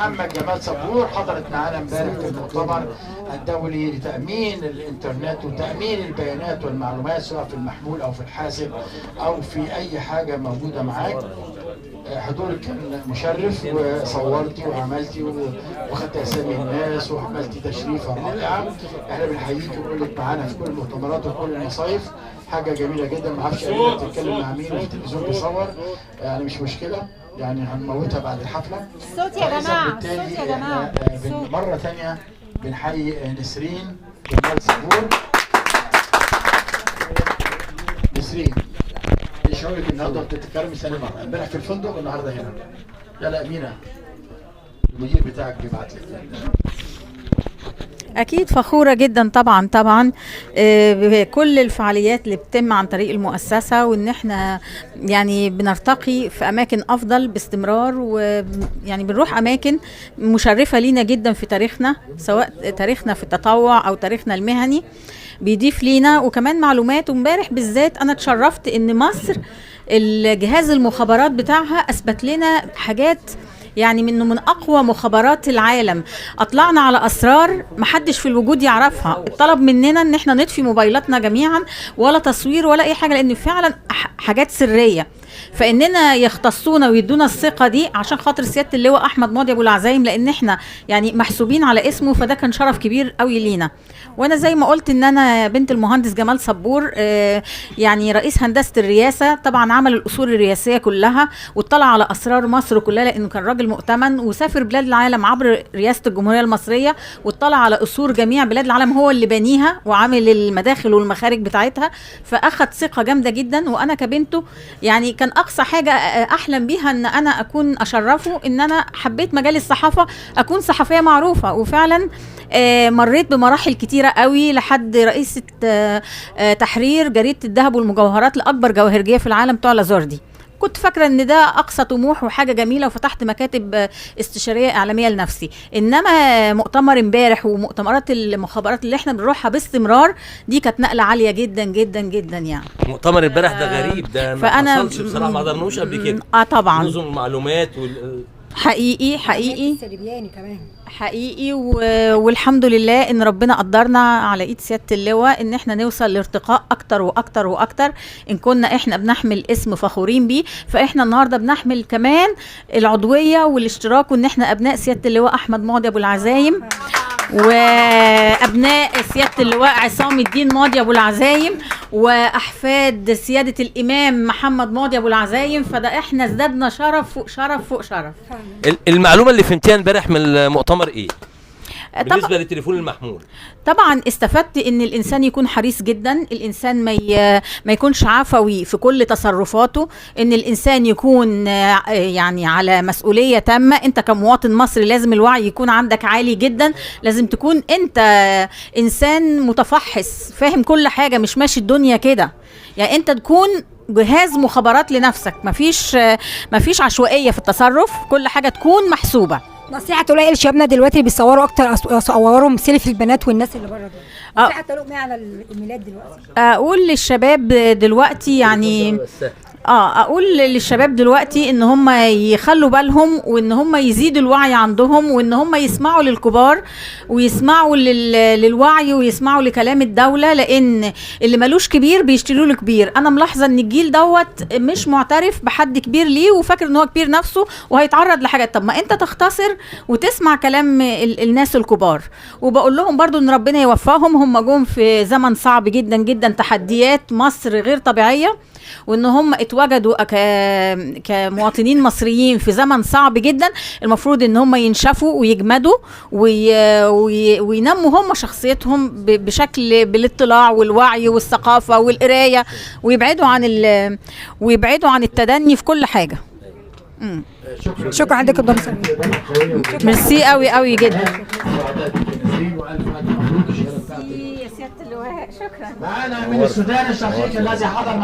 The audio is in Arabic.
محمد جمال صبور حضرت معانا امبارح في المؤتمر الدولي لتأمين الإنترنت وتأمين البيانات والمعلومات سواء في المحمول أو في الحاسب أو في أي حاجة موجودة معاك. حضورك كان مشرف وصورتي وعملتي وخدت اسامي الناس وعملتي تشريفه رائعه. احنا بنحييكي ونقول لك معانا في كل المؤتمرات وكل المصايف، حاجه جميله جدا. ما اعرفش قبل بتتكلم مع مين والتلفزيون بيصور، يعني مش مشكله، يعني هنموتها بعد الحفله. صوت يا جماعه، صوت يا جماعه. مره ثانيه بنحيي نسرين جمال صبور. نسرين شعورك النهارده بتتكرمي ثاني مره، امبارح في الفندق والنهارده هنا. لا امينه المدير بتاعك بيبعت لك. أكيد فخورة جدا طبعا بكل الفعاليات اللي بتتم عن طريق المؤسسة، وإن احنا يعني بنرتقي في أماكن أفضل باستمرار، ويعني بنروح أماكن مشرفة لينا جدا في تاريخنا، سواء تاريخنا في التطوع أو تاريخنا المهني بيضيف لينا وكمان معلومات. وامبارح بالذات أنا اتشرفت إن مصر الجهاز المخابرات بتاعها أثبت لنا حاجات يعني من أقوى مخابرات العالم. أطلعنا على أسرار محدش في الوجود يعرفها. الطلب مننا إن احنا نطفي موبايلاتنا جميعا، ولا تصوير ولا أي حاجة، لأن فعلا حاجات سرية. فإننا يختصونا ويدونا الثقة دي عشان خاطر سيادة اللواء أحمد ماضي أبو العزايم، لأن احنا يعني محسوبين على اسمه، فده كان شرف كبير قوي لينا. وانا زي ما قلت ان انا بنت المهندس جمال صبور، يعني رئيس هندسه الرئاسه، طبعا عمل الاصول الرئاسيه كلها واطلع على اسرار مصر كلها، لانه كان راجل مؤتمن وسافر بلاد العالم عبر رئاسه الجمهوريه المصريه، واطلع على اصول جميع بلاد العالم، هو اللي بانيها وعامل المداخل والمخارج بتاعتها، فاخذ ثقه جامده جدا. وانا كبنته يعني كان اقصى حاجه احلم بيها ان انا اكون اشرفه، ان انا حبيت مجال الصحافه، اكون صحفيه معروفه. وفعلا مريت بمراحل كتيرة قوي لحد رئيسة تحرير جريدة الذهب والمجوهرات لأكبر جواهرجية في العالم بتوع لازوردي. كنت فاكرة ان ده اقصى طموح وحاجة جميلة، وفتحت مكاتب استشارية اعلامية لنفسي. انما مؤتمر امبارح ومؤتمرات المخابرات اللي احنا بنروحها باستمرار دي كانت نقلة عالية جدا جدا جدا. يعني مؤتمر امبارح ده غريب، ده ما حصلش بصراحة، ما حضرناش قبل كده. طبعا نظم المعلومات حقيقي كمان حقيقي والحمد لله ان ربنا قدرنا على ايد سيادة اللواء ان احنا نوصل لارتقاء اكتر واكتر واكتر. ان كنا احنا بنحمل اسم فخورين بيه، فاحنا النهارده بنحمل كمان العضوية والاشتراك، وان احنا ابناء سيادة اللواء احمد ماضي ابو العزايم، وابناء سيادة اللواء عصام الدين ماضي ابو العزايم، واحفاد سيادة الامام محمد ماضي ابو العزايم. فده احنا ازدادنا شرف فوق شرف فوق شرف. المعلومة اللي فهمتيها امبارح من المؤتمر ايه بالنسبة للتليفون المحمول؟ طبعا استفدت ان الانسان يكون حريص جدا، الانسان ما يكونش عفوي في كل تصرفاته، ان الانسان يكون يعني على مسؤولية تامة. انت كمواطن مصري لازم الوعي يكون عندك عالي جدا، لازم تكون انت انسان متفحص فاهم كل حاجة، مش ماشي الدنيا كده. يعني انت تكون جهاز مخابرات لنفسك، مفيش عشوائية في التصرف، كل حاجة تكون محسوبة. نصيحة تقولي لشبابنا دلوقتي اللي بيصوروا اكتر، صوروا سيلفي البنات والناس اللي بره دول، نصيحة تقولوا على الايميلات دلوقتي؟ اقول للشباب دلوقتي يعني اقول للشباب دلوقتي ان هم يخلوا بالهم، وان هم يزيدوا الوعي عندهم، وان هم يسمعوا للكبار ويسمعوا للوعي ويسمعوا لكلام الدولة، لان اللي ملوش كبير بيشتروا له كبير. انا ملاحظة ان الجيل دوت مش معترف بحد كبير ليه، وفاكر ان هو كبير نفسه وهيتعرض لحاجات. طب ما انت تختصر وتسمع كلام الناس الكبار. وبقول لهم برضو ان ربنا يوفقهم، هم جم في زمن صعب جدا جدا، تحديات مصر غير طبيعية، وان هم اتوجدوا كمواطنين مصريين في زمن صعب جدا. المفروض ان هم ينشفوا ويجمدوا وينموا هم شخصيتهم بشكل بالاطلاع والوعي والثقافة والقراية، ويبعدوا عن التدني في كل حاجة. شكرا عندك الدكتور. ميرسي قوي قوي جدا. معانا من السودان الشقيق الذي حضر